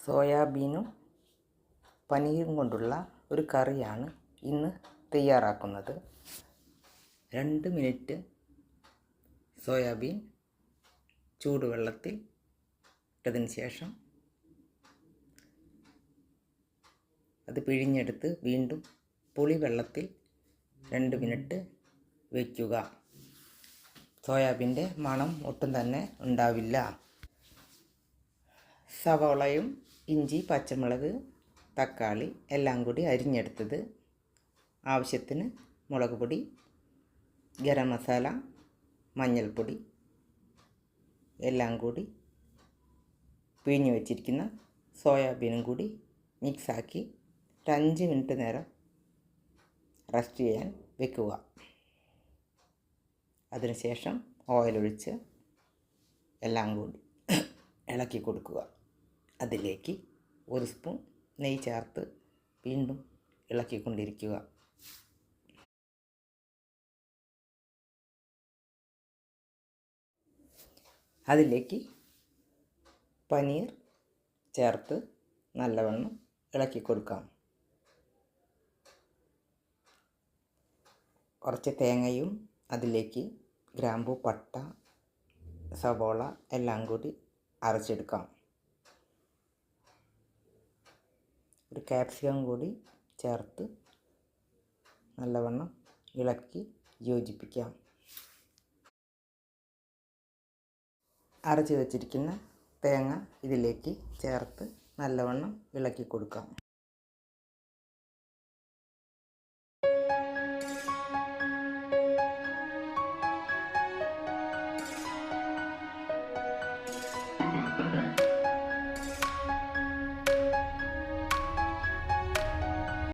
സോയാബീനും പനീരും കൊണ്ടുള്ള ഒരു കറിയാണ് ഇന്ന് തയ്യാറാക്കുന്നത്. 2 മിനിറ്റ് സോയാബീൻ ചൂടുവെള്ളത്തിൽ ഇട്ടതിന് ശേഷം അത് പിഴിഞ്ഞെടുത്ത് വീണ്ടും പുളിവെള്ളത്തിൽ 2 മിനിറ്റ് വയ്ക്കുക. സോയാബീൻ്റെ മണം ഒട്ടും തന്നെ ഉണ്ടാവില്ല. സവോളയും ഇഞ്ചി, പച്ചമുളക്, തക്കാളി എല്ലാം കൂടി അരിഞ്ഞെടുത്തത്, ആവശ്യത്തിന് മുളക് പൊടി, ഗരം മസാല, മഞ്ഞൾപ്പൊടി എല്ലാം കൂടി പിഴിഞ്ഞ് വെച്ചിരിക്കുന്ന സോയാബീനും കൂടി മിക്സാക്കി 5 മിനിറ്റ് നേരം റെസ്റ്റ് ചെയ്യാൻ വെക്കുക. അതിനുശേഷം ഓയിലൊഴിച്ച് എല്ലാം കൂടി ഇളക്കി കൊടുക്കുക. അതിലേക്ക് 1 സ്പൂൺ നെയ്യ് ചേർത്ത് വീണ്ടും ഇളക്കിക്കൊണ്ടിരിക്കുക. അതിലേക്ക് പനീർ ചേർത്ത് നല്ലവണ്ണം ഇളക്കി കൊടുക്കാം. കുറച്ച് തേങ്ങയും അതിലേക്ക് ഗ്രാമ്പു, പട്ട, സവോള എല്ലാം കൂടി അരച്ചെടുക്കാം. ഒരു ക്യാപ്സിക്കം കൂടി ചേർത്ത് നല്ലവണ്ണം ഇളക്കി യോജിപ്പിക്കാം. അരച്ച് വെച്ചിരിക്കുന്ന തേങ്ങ ഇതിലേക്ക് ചേർത്ത് നല്ലവണ്ണം ഇളക്കി കൊടുക്കാം.